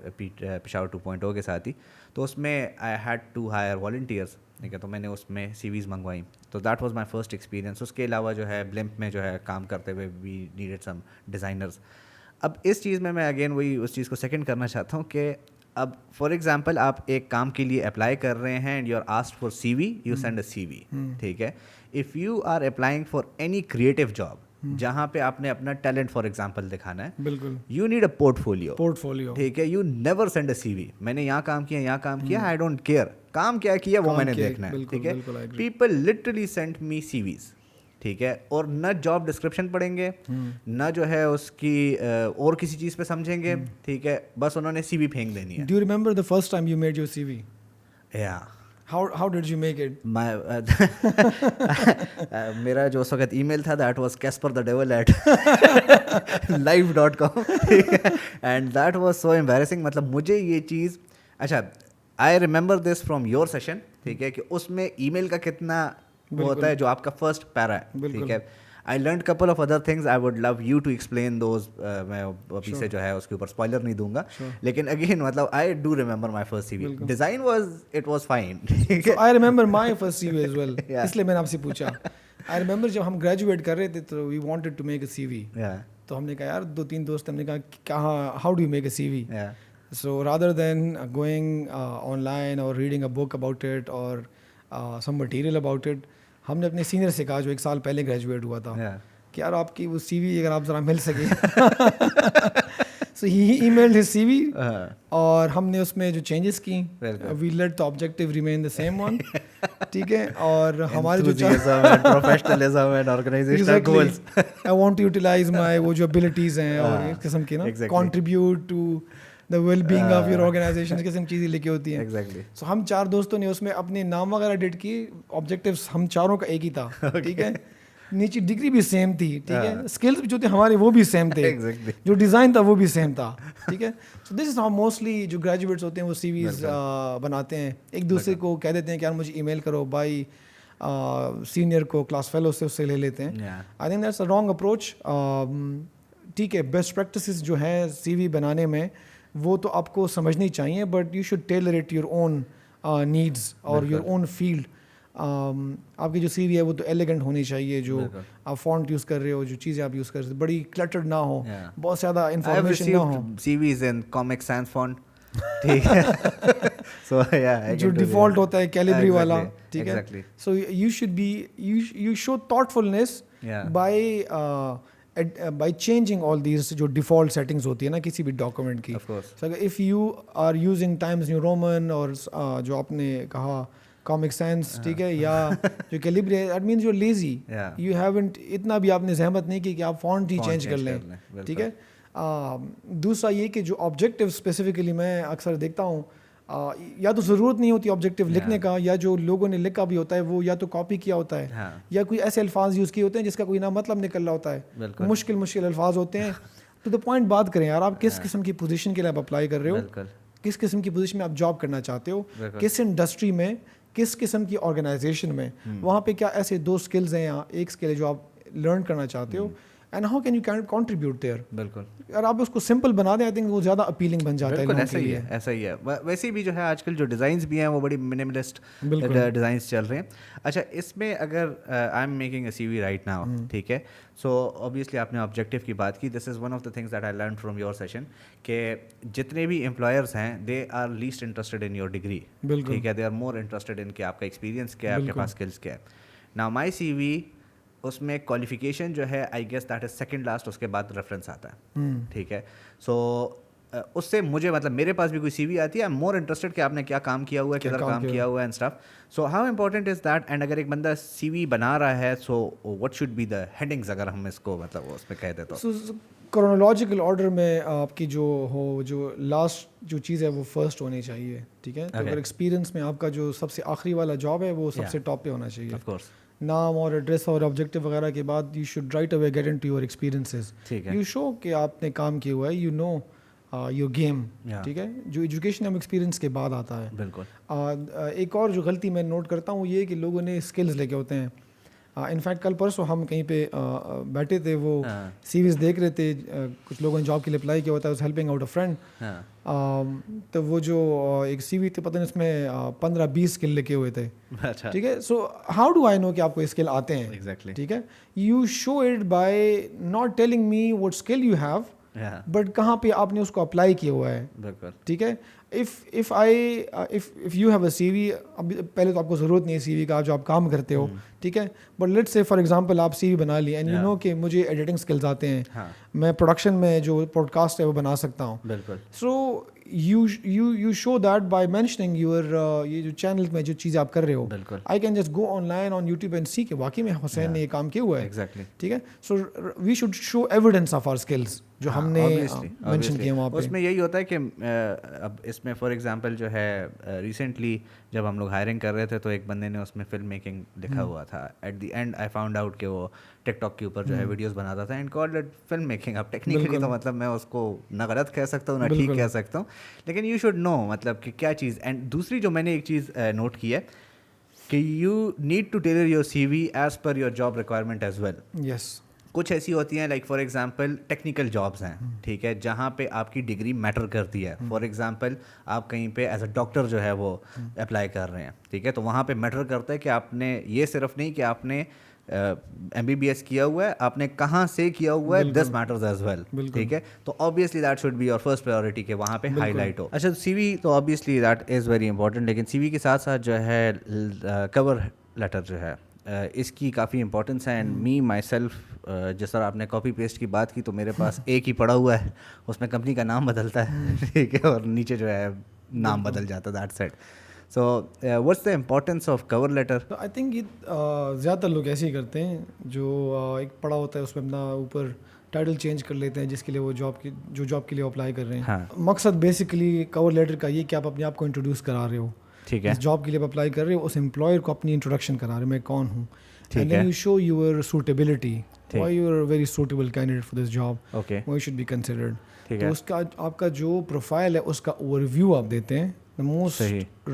پشاور 2.0 کے ساتھ ہی, تو اس میں I had to hire volunteers, ٹھیک ہے, تو میں نے اس میں CVs منگوائیں, تو that was my first experience. اس کے علاوہ جو ہے بلمپ میں جو ہے کام کرتے ہوئے وی نیڈیڈ سم ڈیزائنرز. اب اس چیز میں اگین وہی اس چیز کو سیکنڈ کرنا چاہتا ہوں کہ اب فار ایگزامپل آپ ایک کام کے لیے اپلائی کر رہے ہیں and you are asked for CV, you send a CV, ٹھیک ہے. If you are applying for any creative job جہاں پہ آپ نے اپنا ٹیلنٹ فار ایگزامپل دکھانا ہے, بالکل یو نیڈ اے پورٹفولیو, ٹھیک ہے. You never send a CV, میں نے یہاں کام کیا, آئی ڈونٹ کیئر کام کیا کیا وہ میں نے دیکھنا ہے, ٹھیک ہے. People literally send me CVs, ٹھیک ہے, اور نہ جاب ڈسکرپشن پڑھیں گے, نہ جو ہے اس کی اور کسی چیز پہ سمجھیں گے, ٹھیک ہے, بس انہوں نے CV پھینک دینی ہے. Do you remember the first time you made your CV? Yeah. How did you make it? میرا جو اس وقت ای میل تھا that was casperthedevil@live.com and that was so embarrassing. مطلب مجھے یہ چیز, اچھا I remember this from your session, ٹھیک ہے, کہ اس میں ای میل کا کتنا وہ ہوتا ہے جو آپ کا فرسٹ پیرا ہے, ٹھیک ہے. I learned couple of other things. I would love you to explain those. میں ابھی سے جو ہے اس کے اوپر spoiler نہیں دوں گا, لیکن again مطلب I do remember my first CV. Design was fine. So I remember my first CV as well. اس لیے میں نے آپ سے پوچھا. I remember جب ہم گریجویٹ کر رہے تھے تو we wanted to make a CV. تو ہم نے کہا یار 2-3 دوست, ہم نے کہا how do you make a CV? So rather than going online or reading a book about it or some material about it, ہم نے اپنے سینئر سے کہا جو 1 سال پہلے گریجویٹ ہوا تھا کہ یار آپ کی وہ CV اگر آپ ذرا مل سکے. So he emailed his CV اور ہم نے اس میں جو چینجز کی, we let the objective remain the same one, ٹھیک ہے. اور ہمارے جو professionalism and organizational goals, I want to utilize my وہ جو abilities ہیں اور اس قسم کی نا contribute to the well-being of your organization, اس قسم چیزیں لکھی ہوتی ہیں. سو ہم 4 دوستوں نے اس میں اپنے نام وغیرہ ایڈٹ کی, آبجیکٹیوس ہم چاروں کا ایک ہی تھا, ٹھیک ہے. نیچے ڈگری بھی سیم تھی, ٹھیک ہے. اسکلز جو تھے ہمارے وہ بھی سیم تھے, جو ڈیزائن تھا وہ بھی سیم تھا, ٹھیک ہے. سو دس از ہاؤ موسٹلی جو گریجویٹس ہوتے ہیں وہ CVs بناتے ہیں. ایک دوسرے کو کہہ دیتے ہیں کہ یار مجھے ای میل کرو, بائی سینئر کو کلاس فیلو سے اس سے لے لیتے ہیں. I think that's a wrong approach, ٹھیک ہے. بیسٹ پریکٹسز جو ہیں CV بنانے میں وہ تو آپ کو سمجھنی چاہیے, but you should tailor it your own needs اور یور اون فیلڈ. آپ کی جو CV ہے وہ تو ایلیگنٹ ہونی چاہیے, جو آپ فونٹ یوز کر رہے ہو, جو چیزیں آپ یوز کر رہے ہو بڑی کلٹرڈ نہ ہو, بہت زیادہ انفارمیشن نہ ہو. CVs in Comic Sans font, ٹھیک ہے. So yeah, جو ڈیفالٹ ہوتا ہے کیلیبری والا, ٹھیک ہے. So you should be you show thoughtfulness by changing all these جو default settings ہوتی ہے نا کسی بھی ڈاکومنٹ کی. So if you are using Times New Roman اور جو آپ نے کہا Comic Sans, ٹھیک ہے, یا جو Calibri ہے, that means you're lazy. You haven't اتنا بھی آپ نے زحمت نہیں کی کہ آپ فونٹ ہی چینج کر لیں, ٹھیک ہے. دوسرا یہ کہ جو آبجیکٹیو اسپیسیفکلی میں اکثر دیکھتا ہوں, یا تو ضرورت نہیں ہوتی آبجیکٹیو لکھنے کا, یا جو لوگوں نے لکھا بھی ہوتا ہے وہ یا تو کاپی کیا ہوتا ہے, یا کوئی ایسے الفاظ یوز کیے ہوتے ہیں جس کا کوئی نہ مطلب نکل رہا ہوتا ہے, مشکل الفاظ ہوتے ہیں. ٹو دا پوائنٹ بات کریں یار, آپ کس قسم کی پوزیشن کے لیے آپ اپلائی کر رہے ہو, کس قسم کی پوزیشن میں آپ جاب کرنا چاہتے ہو, کس انڈسٹری میں, کس قسم کی آرگنائزیشن میں, وہاں پہ کیا ایسے 2 اسکلز ہیں یا ایک اسکل ہے جو آپ لرن کرنا چاہتے ہو. And how can you contribute there. بالکل, اگر آپ اس کو سمپل بنا دیں آئی تھنک وہ زیادہ اپیلنگ بن جاتا ہے. بالکل ایسا ہی ہے, ایسا ہی ہے. ویسے بھی جو ہے آج کل جو ڈیزائنس بھی ہیں وہ بڑی منیملسٹ ڈیزائنس چل رہے ہیں. اچھا, اس میں اگر I am making a C V right now, ٹھیک ہے, سو اوبیسلی آپ نے آبجیکٹیو کی بات کی. This is one of the things that I learn from your session کہ جتنے بھی امپلائرس ہیں they are least interested in your degree, ٹھیک ہے, they are more interested in کہ آپ کا ایکسپیرینس کیا ہے, آپ کے پاس اسکلس کیا ہے. ناؤ مائی سی وی, اس میں کوالیفیکیشن جو ہے I guess that is second last, اس کے بعد ریفرنس آتا ہے, ٹھیک ہے. سو اس سے مجھے مطلب میرے پاس بھی کوئی سی وی آتی ہے, آئی ایم مور انٹرسٹڈ کہ آپ نے کیا کام کیا ہوا ہے, کدھر کام کیا ہوا ہے and stuff. So how important is that. And اگر ایک بندہ سی وی بنا رہا ہے, so what should be the headings, اگر ہم اس کو مطلب اس میں کہہ دیں تو کرونالوجیکل آرڈر میں آپ کی جو ہو, جو لاسٹ جو چیز ہے وہ فرسٹ ہونی چاہیے, ٹھیک ہے. تو اگر ایکسپیرینس میں آپ کا جو سب سے آخری والا جاب ہے وہ سب سے ٹاپ پہ ہونا چاہیے. آف کورس نام اور ایڈریس اور آبجیکٹیو وغیرہ کے بعد you should right away get into your experiences. You show کہ آپ نے کام کیا ہوا ہے, یو نو یور گیم, ٹھیک ہے. جو ایجوکیشن ہے وہ ایکسپیرینس کے بعد آتا ہے. بالکل. ایک اور جو غلطی میں نوٹ کرتا ہوں وہ یہ کہ لوگوں نے اسکلز لے کے ہوتے ہیں. انفیکٹ کل پرسوں ہم کہیں پہ بیٹھے تھے, وہ سیریز دیکھ رہے تھے, کچھ لوگوں نے جاب کے لیے اپلائی کیا ہوتا ہے, ہیلپنگ آؤٹ اے فرینڈ. تو وہ جو ایک سی وی تھے پتہ نہیں اس میں 15-20 اسکل لکھے ہوئے تھے, ٹھیک ہے. سو ہاؤ ڈو آئی نو کہ آپ کو اسکل آتے ہیں, ٹھیک ہے. You show it by not telling me what skill you have, but کہاں پہ آپ نے اس کو اپلائی کیا ہوا ہے, ٹھیک ہے. if you have a سی وی, اب پہلے تو آپ کو ضرورت نہیں ہے سی وی کا جو آپ کام کرتے ہو, ٹھیک ہے. But let's say for example آپ سی وی بنا لی اینڈ یو نو کہ مجھے ایڈیٹنگ اسکلز آتے ہیں, میں پروڈکشن میں جو پوڈ کاسٹ ہے وہ بنا سکتا ہوں. سو you show that by mentioning your یہ جو چینل میں جو چیزیں آپ کر رہے ہو, I can just go online on YouTube and see کہ واقعی میں حسین نے یہ کام کیا ہوا ہے, ٹھیک ہے. سو we should show evidence of our skills جو ہم نے مینشن کیے وہاں پہ. اس میں یہی ہوتا ہے کہ اب اس میں فار ایگزامپل جو ہے ریسنٹلی جب ہم لوگ ہائرنگ کر رہے تھے تو ایک بندے نے اس میں فلم میکنگ لکھا ہوا تھا. At the end I found out کہ وہ ٹک ٹاک کے اوپر جو ہے ویڈیوز بناتا تھا and called it film making. اب ٹیکنیکلی تو مطلب میں اس کو نہ غلط کہہ سکتا ہوں نہ ٹھیک کہہ سکتا ہوں, لیکن یو شوڈ نو مطلب کہ کیا چیز. اینڈ دوسری جو میں نے ایک چیز نوٹ کی ہے کہ you need to tailor your C V as per your job requirement as well. Yes, کچھ ایسی ہوتی ہیں like for example technical jobs ہیں, ٹھیک ہے, جہاں پہ آپ کی ڈگری میٹر کرتی ہے. فار ایگزامپل آپ کہیں پہ ایز اے ڈاکٹر جو ہے وہ اپلائی کر رہے ہیں, ٹھیک ہے, تو وہاں پہ میٹر کرتا ہے کہ آپ نے یہ صرف نہیں کہ آپ نے ایم بی بی ایس کیا ہوا ہے, آپ نے کہاں سے کیا ہوا ہے, دس میٹرز ایز ویل, ٹھیک ہے. تو obviously that should be your first priority کہ وہاں پہ ہائی لائٹ ہو. اچھا, سی وی تو obviously that is very important, لیکن سی وی کے ساتھ ساتھ جو ہے کور لیٹر جو ہے اس کی کافی امپورٹنس ہے. اینڈ می مائی سیلف, جس طرح آپ نے کاپی پیسٹ کی بات کی تو میرے پاس ایک ہی پڑا ہوا ہے, اس میں کمپنی کا نام بدلتا ہے, ٹھیک ہے, اور نیچے جو ہے نام بدل جاتا ہے, that's it. So what's the importance of cover letter? I think زیادہ تر لوگ ایسے ہی کرتے ہیں, جو ایک پڑا ہوتا ہے اس میں اپنا اوپر ٹائٹل چینج کر لیتے ہیں جس کے لیے وہ جاب کے لیے اپلائی کر رہے ہیں. مقصد بیسیکلی کور لیٹر کا یہ کہ آپ اپنے آپ کو انٹروڈیوس کرا رہے ہو, ٹھیک ہے, اس جاب کے لیے آپ اپلائی کر رہے ہو, اس امپلائر کو اپنی انٹروڈکشن کرا رہے ہو, میں کون ہوں, and then you show your suitability, why you are a very suitable candidate for this job, okay, why you should be considered. تو اس کا آپ کا جو پروفائل ہے اس کا اوور ویو آپ دیتے ہیں. the most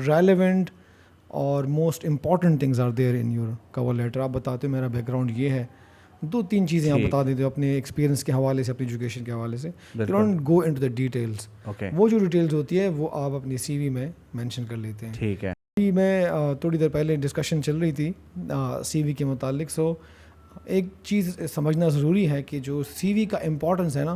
relevant اور most important things are there in your cover letter. آپ بتاتے ہو میرا بیک گراؤنڈ یہ ہے, 2-3 چیزیں آپ بتا دیتے ہو اپنے ایکسپیرینس کے حوالے سے, اپنی ایجوکیشن کے حوالے سے. Don't go into the details. وہ جو ڈیٹیلز ہوتی ہے وہ آپ اپنی سی وی میں مینشن کر لیتے ہیں, ٹھیک ہے. میں تھوڑی دیر پہلے ڈسکشن چل رہی تھی سی وی کے متعلق. سو ایک چیز سمجھنا ضروری ہے کہ جو سی وی کا امپورٹنس ہے نا,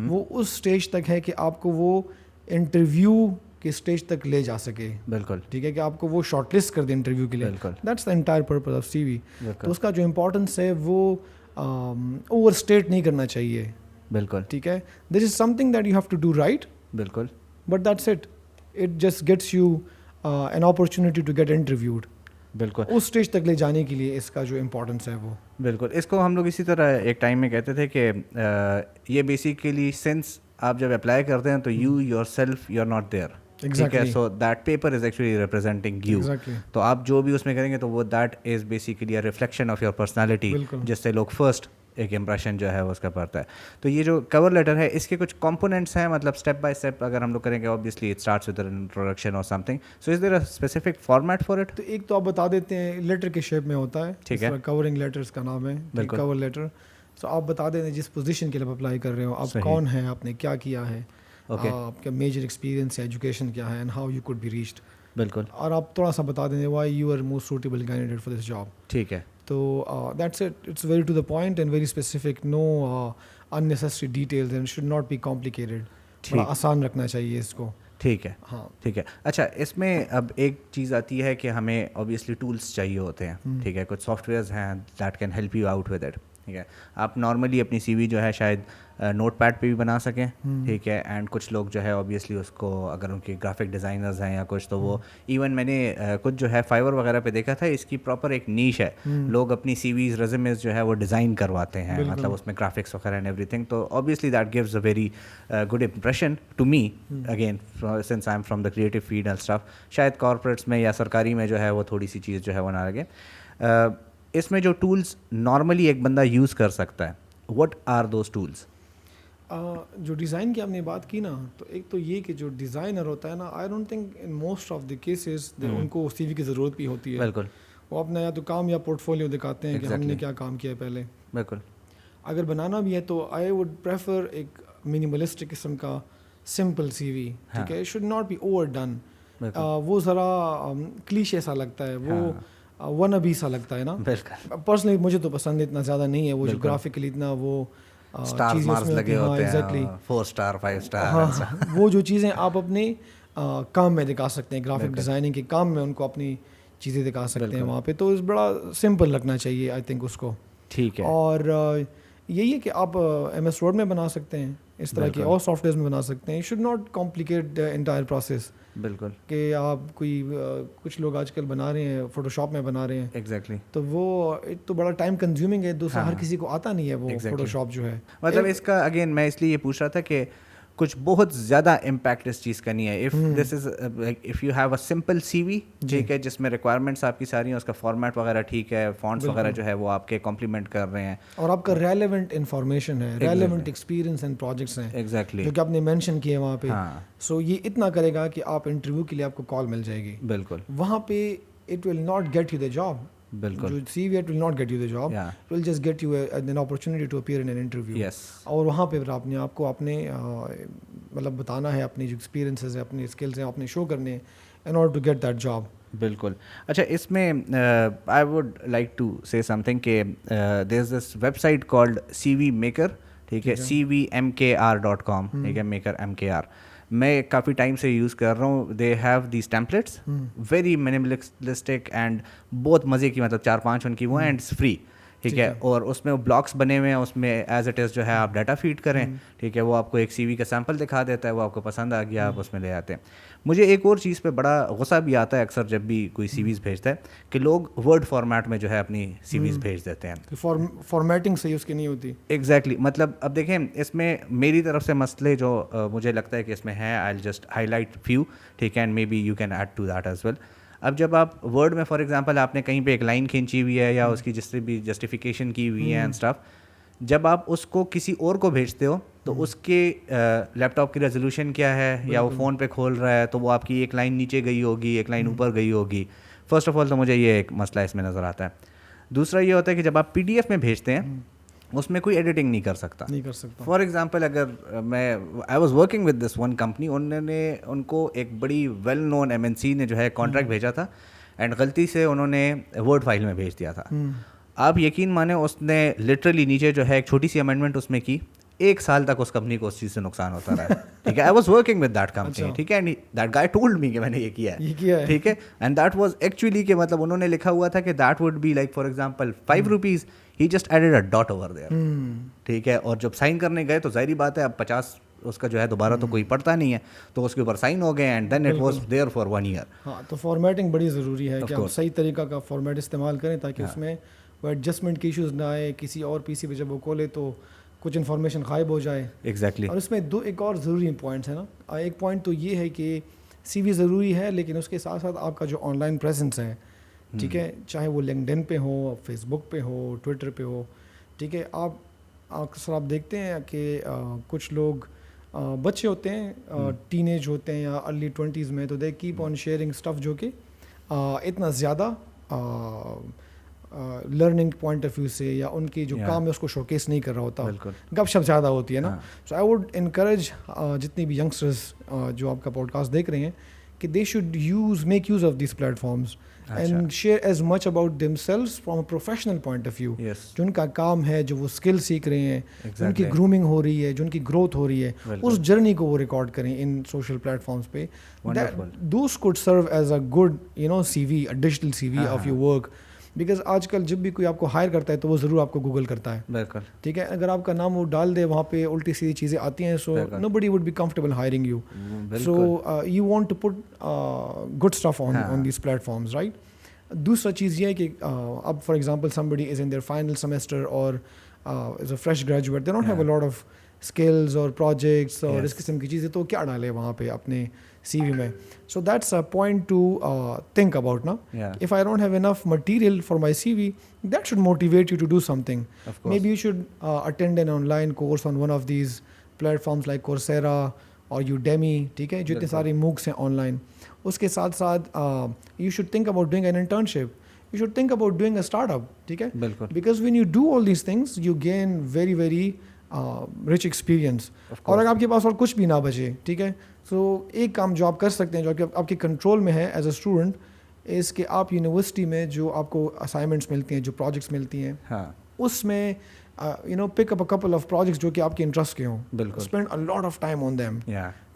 وہ اس اسٹیج تک ہے کہ آپ کو وہ انٹرویو کے اسٹیج تک لے جا سکے. بالکل, ٹھیک ہے, کہ آپ کو وہ شارٹ لسٹ کر دے انٹرویو کے لیے. That's the entire purpose of C V. تو اس کا جو امپورٹنس ہے وہ اوور اسٹیٹ نہیں کرنا چاہیے. بالکل, ٹھیک ہے. This is something that you have to do right. بالکل, but that's it. It just gets you an opportunity to get interviewed. بالکل, اس اسٹیج تک لے جانے کے لیے اس کا جو امپورٹنس ہے وہ. بالکل, اس کو ہم لوگ اسی طرح ایک ٹائم میں کہتے تھے کہ یہ بیسیکلی سنس آپ جب اپلائی کرتے ہیں تو you yourself you are not there, ٹھیک ہے. So that paper is actually representing you. تو آپ جو بھی اس میں کریں گے تو وہ that is basically a reflection of your personality, جس سے لوگ فرسٹ ایک امپریشن جو ہے وہ اس کا پڑتا ہے. تو یہ جو کور لیٹر ہے اس کے کچھ کمپوننٹس ہیں, مطلب اسٹیپ بائی اسٹیپ اگر ہم لوگ کریں گے obviously it starts with an introduction اور something. So is there a specific format for it? تو ایک تو آپ بتا دیتے ہیں لیٹر کے شیپ میں ہوتا ہے, ٹھیک ہے, کورنگ لیٹر اس کا نام ہے, کور لیٹر. سو آپ بتا دیں جس پوزیشن کے لیے آپ اپلائی کر رہے ہو آپ کون ہیں, آپ نے کیا کیا ہے, آپ کا میجر ایکسپیرینس ہے, ایجوکیشن کیا ہے, and how you could be reached. بالکل. اور آپ تھوڑا سا بتا دیں why you are most suitable candidate for this job. ٹھیک ہے. تو that's it, it's very to the point and very specific, no unnecessary details and should not be complicated. بڑا آسان رکھنا چاہیے اس کو. ٹھیک ہے. ہاں ٹھیک ہے. اچھا اس میں اب ایک چیز آتی ہے کہ ہمیں اوبیسلی ٹولس چاہیے ہوتے ہیں. ٹھیک ہے. کچھ سافٹ ویئرز ہیں that can help you out with it. ٹھیک ہے. آپ نارملی اپنی سی وی جو ہے شاید نوٹ پیڈ پہ بھی بنا سکیں. ٹھیک ہے. اینڈ کچھ لوگ جو ہے اوبیسلی اس کو اگر ان کے گرافک ڈیزائنرز ہیں یا کچھ تو وہ ایون میں نے کچھ جو ہے فائور وغیرہ پہ دیکھا تھا اس کی پراپر ایک نیش ہے. لوگ اپنی سی ویز ریزیومز جو ہے وہ ڈیزائن کرواتے ہیں, مطلب اس میں گرافکس وغیرہ اینڈ ایوری تھنگ. تو obviously that gives a very good impression to me again since I am from the creative field and stuff. شاید کارپوریٹس میں یا سرکاری میں جو ہے وہ تھوڑی سی چیز جو ہے وہ نہ لگے. اس میں جو ٹولس نارملی ایک بندہ یوز کر سکتا ہے, وٹ آر دوز ٹولس؟ جو ڈیزائن کی آپ نے بات کی نا, تو ایک تو یہ کہ جو ڈیزائنر ہوتا ہے نا, I don't think in most of the cases ان کو سی وی کی ضرورت بھی ہوتی ہے. بالکل. وہ اپنا یا تو کام یا پورٹ فولیو دکھاتے ہیں کہ ہم نے کیا کام کیا ہے پہلے. بالکل. اگر بنانا بھی ہے تو آئی ووڈ پریفر ایک منیملسٹک قسم کا سمپل سی وی. ٹھیک ہے. It should not be overdone. وہ ذرا کلیشے سا لگتا ہے, وہ ون ابی سا لگتا ہے نا. پرسنلی مجھے تو پسند اتنا زیادہ نہیں ہے وہ جو گرافکلی اتنا وہ اسٹار مارکس لگے ہوتے ہیں, 4 اسٹار 5 اسٹار. وہ جو چیزیں آپ اپنے کام میں دکھا سکتے ہیں, گرافک ڈیزائننگ کے کام میں ان کو اپنی چیزیں دکھا سکتے ہیں وہاں پہ, تو بڑا سمپل رکھنا چاہیے آئی تھنک اس کو. ٹھیک ہے. اور یہی ہے کہ آپ ایم ایس ورڈ میں بنا سکتے ہیں, اس طرح کے اور سافٹ ویئرز میں بنا سکتے ہیں. Should not complicate entire process. بالکل. کہ آپ کچھ لوگ آج کل بنا رہے ہیں فوٹو شاپ میں بنا رہے ہیں. ایگزیکٹلی. تو وہ ایک تو بڑا ٹائم کنزیومنگ ہے, دوسرا ہر کسی کو آتا نہیں ہے وہ فوٹو شاپ جو ہے. مطلب اس کا اگین میں اس لیے یہ پوچھ رہا تھا کہ کچھ بہت زیادہ امپیکٹ اس چیز کا نہیں ہے. If you have a simple C V, ٹھیک ہے, جس میں ریکوائرمنٹس آپ کی ساری ہیں, اس کا فارمیٹ وغیرہ ٹھیک ہے, فونٹس وغیرہ جو ہے وہ آپ کے کمپلیمنٹ کر رہے ہیں, اور آپ کا ریلیونٹ انفارمیشن ہے, ریلیونٹ ایکسپیرینس اینڈ پروجیکٹس ہیں ایگزیکٹلی جو کہ آپ نے مینشن کیے وہاں پہ. سو یہ اتنا کرے گا کہ آپ انٹرویو کے لیے آپ کو کال مل جائے گی. بالکل. وہاں پہ it will not get you the job. بالکل. جو C V it will not get you the job, it will just get you an opportunity to appear in an interview. Yes. اور وہاں پہ آپ کو اپنے مطلب بتانا ہے اپنی جو ایکسپیرینسز ہیں, اپنے اسکلز ہیں, اپنے شو کرنے ہیں in order to get that job. بالکل. اچھا اس میں آئی ووڈ لائک ٹو سے سم تھنگ کہ there is this website called C V maker. ٹھیک ہے. CVMKR.com. ٹھیک ہے. Maker MKR. میں کافی ٹائم سے یوز کر رہا ہوں. They have these templates, very minimalistic and بہت مزے کی, مطلب 4-5 ان کی وہ, اینڈ فری. ٹھیک ہے. اور اس میں بلاکس بنے ہوئے ہیں, اس میں ایز اٹ از جو ہے آپ ڈیٹا فیڈ کریں. ٹھیک ہے. وہ آپ کو ایک سی وی کا سیمپل دکھا دیتا ہے, وہ آپ کو پسند آ گیا آپ اس میں لے آتے ہیں. مجھے ایک اور چیز پہ بڑا غصہ بھی آتا ہے اکثر جب بھی کوئی سی ویز بھیجتا ہے کہ لوگ ورڈ فارمیٹ میں جو ہے اپنی سی ویز بھیج دیتے ہیں. فارمیٹنگ صحیح اس کی نہیں ہوتی. ایگزیکٹلی. مطلب اب دیکھیں اس میں میری طرف سے مسئلے جو مجھے لگتا ہے کہ اس میں ہے, I just highlight few. ٹھیک ہے. And maybe you can add to that as well. اب جب آپ ورڈ میں فار ایگزامپل آپ نے کہیں پہ ایک لائن کھینچی ہوئی ہے یا اس کی جس سے بھی جسٹیفیکیشن کی ہوئی ہے اینڈ اسٹف, جب آپ اس کو کسی اور کو بھیجتے ہو تو اس کے لیپ ٹاپ کی ریزولوشن کیا ہے, یا وہ فون پہ کھول رہا ہے تو وہ آپ کی ایک لائن نیچے گئی ہوگی, ایک لائن اوپر گئی ہوگی. فرسٹ آف آل تو مجھے یہ ایک مسئلہ اس میں نظر آتا ہے. دوسرا یہ ہوتا ہے کہ جب آپ PDF میں بھیجتے ہیں اس میں کوئی ایڈیٹنگ نہیں کر سکتا. فار ایگزامپل اگر میں I was working with this one company, ان کو ایک بڑی ویل نون MNC نے جو ہے کانٹریکٹ بھیجا تھا, اینڈ غلطی سے انہوں نے ورڈ فائل میں بھیج دیا تھا. آپ یقین مانیں اس نے لٹرلی نیچے جو ہے ایک چھوٹی سی امینڈمنٹ اس میں کی, 1 سال تک اس کمپنی کو اس چیز سے نقصان ہوتا رہا. ٹھیک ہے. آئی was working with that company. ٹھیک ہے. دیٹ گائے ٹولڈ می کہ میں نے یہ کیا ہے. ٹھیک ہے. اینڈ دیٹ واز ایکچولی کہ مطلب انہوں نے لکھا ہوا تھا کہ that would be like for example 5 rupees, he just added a dot over there. ٹھیک ہے. اور جب سائن کرنے گئے تو ظاہری بات ہے اب 50 اس کا جو ہے دوبارہ تو کوئی پڑھتا نہیں ہے, تو اس کے اوپر سائن ہو گئے, and then it was there for 1 year. ہاں, تو فارمیٹنگ بڑی ضروری ہے کہ ہم صحیح طریقہ کا فارمیٹ استعمال کریں تاکہ اس میں وہ ایڈجسٹمنٹ کی ایشوز نہ آئے. کسی اور PC پہ جب وہ کھولے تو کچھ انفارمیشن غائب ہو جائے. ایگزیکٹلی. اور اس میں ایک اور ضروری پوائنٹس ہیں نا. ایک پوائنٹ تو یہ ہے کہ سی وی ضروری ہے, لیکن اس کے ساتھ ساتھ آپ کا جو آن لائن پریزنس ہے, ٹھیک ہے, چاہے وہ لنکڈن پہ ہو, فیس بک پہ ہو, ٹویٹر پہ ہو. ٹھیک ہے. اکثر آپ دیکھتے ہیں کہ کچھ لوگ بچے ہوتے ہیں, ٹین ایج ہوتے ہیں یا ارلی 20s میں, تو they keep on sharing stuff جو کہ اتنا زیادہ لرننگ پوائنٹ آف ویو سے یا ان کی جو کام ہے اس کو شوکیس نہیں کر رہا ہوتا, گپ شپ زیادہ ہوتی ہے نا. سو آئی ووڈ انکریج جتنی بھی ینگسٹرز جو آپ کا پوڈ کاسٹ دیکھ رہے ہیں کہ they should make use of these platforms and share as much about themselves from a professional point of view. جو ان کا کام ہے, جو وہ اسکل سیکھ رہے ہیں, جو ان کی گرومنگ ہو رہی ہے, جو ان کی گروتھ ہو رہی ہے, اس جرنی کو وہ ریکارڈ کریں ان سوشل پلیٹفارمس پہ. Those could serve as a good C V, a digital C V of your work. Because آج کل جب بھی کوئی آپ کو ہائر کرتا ہے تو وہ ضرور آپ کو گوگل کرتا ہے. بالکل ٹھیک ہے, اگر آپ کا نام وہ ڈال دے وہاں پہ الٹی سیدھی چیزیں آتی ہیں, so nobody would be comfortable hiring you. So you want to put good stuff on these platforms, right. دوسرا چیز یہ ہے کہ اب for example somebody is in their final semester or is a fresh graduate, they don't have a lot of skills or projects اور اس قسم کی چیزیں, تو کیا ڈالے وہاں پہ اپنے سی وی میں. So that's a point to think about now. If I don't have enough material for my CV, that should motivate you to do something. Maybe you should attend an online course on one of these platforms like Coursera or Udemy, ٹھیک ہے, جو اتنے سارے MOOCs ہیں on line. اس کے ساتھ ساتھ you should think about doing an internship. You should think about doing a startup, ٹھیک ہے, because when you do all these things you gain very very rich experience. اور اگر آپ کے پاس اور کچھ بھی نہ بچے, ٹھیک ہے, سو ایک کام جو آپ کر سکتے ہیں جو آپ کے کنٹرول میں ہے ایز اے اسٹوڈنٹ, اس کہ آپ یونیورسٹی میں جو آپ کو اسائنمنٹس ملتی ہیں, جو پروجیکٹس ملتی ہیں, اس میں pick up a couple of projects جو کہ آپ کے انٹرسٹ کے ہوں. Spend a lot of time on them.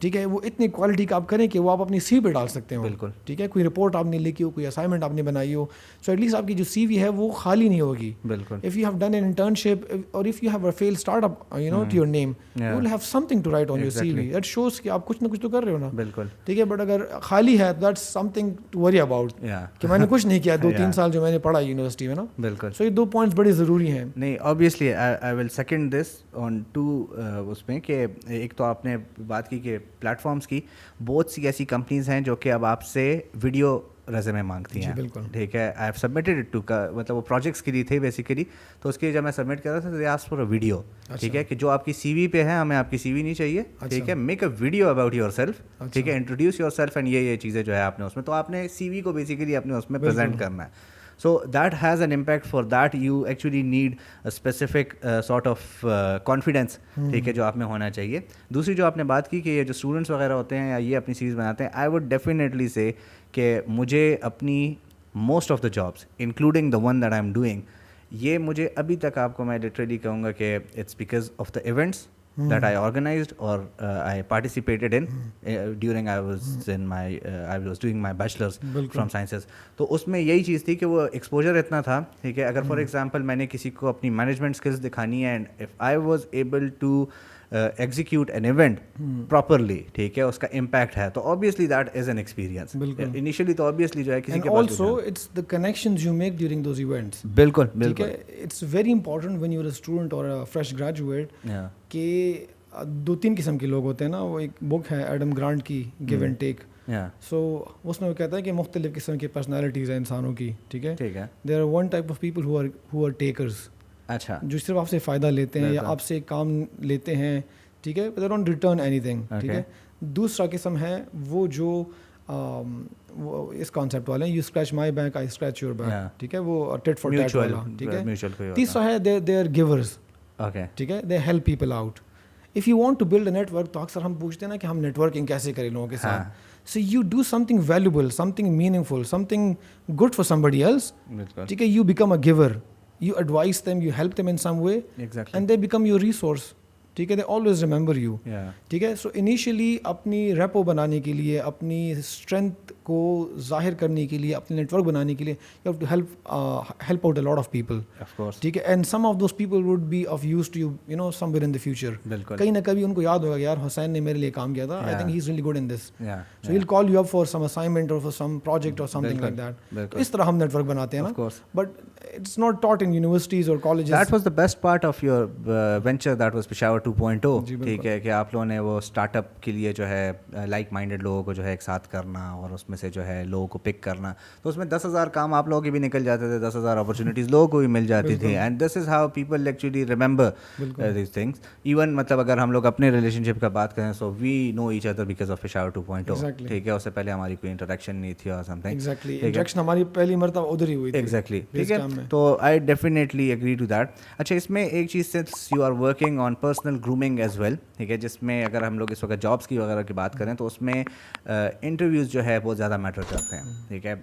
ٹھیک ہے, وہ اتنی کوالٹی کا آپ کریں کہ وہ آپ اپنی سی پہ ڈال سکتے ہو. بالکل ٹھیک ہے, کوئی رپورٹ آپ نے لکھی ہو, کوئی اسائنمنٹ آپ نے بنائی ہو, سو ایٹ لیسٹ آپ کی جو سی وی ہے وہ خالی نہیں ہوگی. بالکل. If you have done an internship اور if you have a fail startup to your name, you will have something to write on your C V. That shows کہ آپ کچھ نہ کچھ تو کر رہے ہو نا. بالکل ٹھیک ہے, بٹ اگر خالی ہے that's something to worry about کہ میں نے کچھ نہیں کیا 2-3 سال جو میں نے پڑھا یونیورسٹی میں نا. بالکل. سو یہ 2 پوائنٹس بڑے ضروری ہیں. نہیں, obviously I will second this on 2 اس میں کہ ایک تو آپ نے بات کی کہ پلیٹ فارمس کی بہت سی ایسی کمپنیز ہیں جو کہ اب آپ سے ویڈیو ریزیومے مانگتی ہیں. ٹھیک ہے, I have submitted it to, مطلب وہ پروجیکٹس کے لیے تھے بیسیکلی, تو اس کے جب میں سبمٹ کر رہا تھا تو they ask for a video. ٹھیک ہے, کہ جو آپ کی سی وی پہ ہے, ہمیں آپ کی سی وی نہیں چاہیے. ٹھیک ہے, make a video about your self. ٹھیک ہے, انٹروڈیوس یور سیلف اینڈ یہ چیزیں جو ہے آپ نے اس میں, تو آپ نے سی وی کو بیسیکلی اپنے اس میں پریزنٹ کرنا ہے. So that has an impact. For that you actually need a specific sort of confidence, ٹھیک ہے, جو آپ میں ہونا چاہیے. دوسری جو آپ نے بات کی کہ یہ جو اسٹوڈنٹس وغیرہ ہوتے ہیں یا یہ اپنی سیریز بناتے ہیں, I would definitely say کہ مجھے اپنی most of the jobs including the one that I'm doing, یہ مجھے ابھی تک آپ کو میں literally کہوں گا کہ it's because of the events that I organized or I participated in during I was doing my bachelor's from sciences. تو اس میں یہی چیز تھی کہ وہ ایکسپوجر اتنا تھا. ٹھیک ہے, اگر فار ایگزامپل میں نے کسی کو اپنی مینجمنٹ اسکلس دکھانی ہے, and if I was able to execute an event properly, ٹھیک ہے, اس کا امپیکٹ ہے, تو obviously that is an experience. Initially تو obviously جو ہے کسی کے پاس, also it's the connections you make during those events. بالکل بالکل. It's very important when you're a student or a fresh graduate کہ 2-3 قسم کے لوگ ہوتے ہیں نا. وہ ایک بک ہے ایڈم گرانٹ کی, گیو اینڈ ٹیک. سو اس میں وہ کہتا ہے کہ مختلف قسم کی پرسنالٹیز ہیں انسانوں کی. ٹھیک ہے, there are one type of people who are takers. اچھا, جو صرف آپ سے فائدہ لیتے ہیں یا آپ سے کام لیتے ہیں. ٹھیک ہے, they don't return anything. ٹھیک ہے. دوسرا قسم ہے وہ جو اس کانسیپٹ والے ہیں, you scratch my back I scratch your back. ٹھیک ہے, وہ ٹیٹ فار ٹیٹ والا. ٹھیک ہے. تیسرا ہے they are givers. ٹھیک ہے, they help people out. If you want to build a network, تو اکثر ہم پوچھتے ہیں نا کہ ہم نیٹورکنگ کیسے کریں لوگوں کے ساتھ. So you do something valuable, something meaningful, something good for somebody else. ٹھیک ہے, you become a giver. You advise them, you help them in some way. Exactly. And they become your resource. ٹھیک ہے, they always remember you. ٹھیک ہے. سو initially اپنی repo بنانے کے لیے, اپنی اسٹرینتھ کو ظاہر کرنے کے لیے, اپنے نیٹ ورک بنانے کے لیے, you have to help out a lot of people. ٹھیک ہے, and some of those people would be of use to you know somewhere in the future. کہیں نہ کبھی ان کو یاد ہوگا کہ یار حسین نے میرے لیے کام کیا تھا, I think he is really good in this, so he will call you up for some assignment اور فار سم پروجیکٹ اور سم تھنگ لائک دیٹ. اس طرح ہم نیٹ ورک بناتے ہیں نا. But it's not taught in universities or colleges. That was the best part of your venture, that was Peshawar 2.0. ٹھیک ہے, کہ آپ لوگوں نے وہ اسٹارٹ اپ کے لیے جو ہے لائک مائنڈیڈ لوگوں کو جو ہے ایک ساتھ کرنا اور اس میں میں سے جو ہے لوگوں کو پک کرنا, تو اس میں 10,000 کام آپ لوگوں کے بھی نکل جاتے تھے, 10,000 اپرچونیٹیز لوگوں کو بھی مل جاتی تھی. And this is how people actually remember these things. Even مطلب اگر ہم لوگ اپنے ریلیشن شپ کا بات کریں, so we know each other because of Peshawar 2.0, ٹھیک ہے, اس سے پہلے ہماری کوئی انٹریکشن نہیں تھی اور سم تھنگ. انٹریکشن ہماری پہلی مرتبہ ادھر ہی ہوئی تھی. ایگزیکٹلی, ٹھیک ہے, تو I definitely agree to that. اچھا, اس میں ایک چیز سے you are working on personal grooming as well, ٹھیک ہے, جس میں اگر ہم لوگ اس وقت جابس کی وغیرہ کی بات کریں تو اس میں انٹرویوز جو ہے بہت زیادہ میٹر کرتے ہیں, ٹھیک ہے.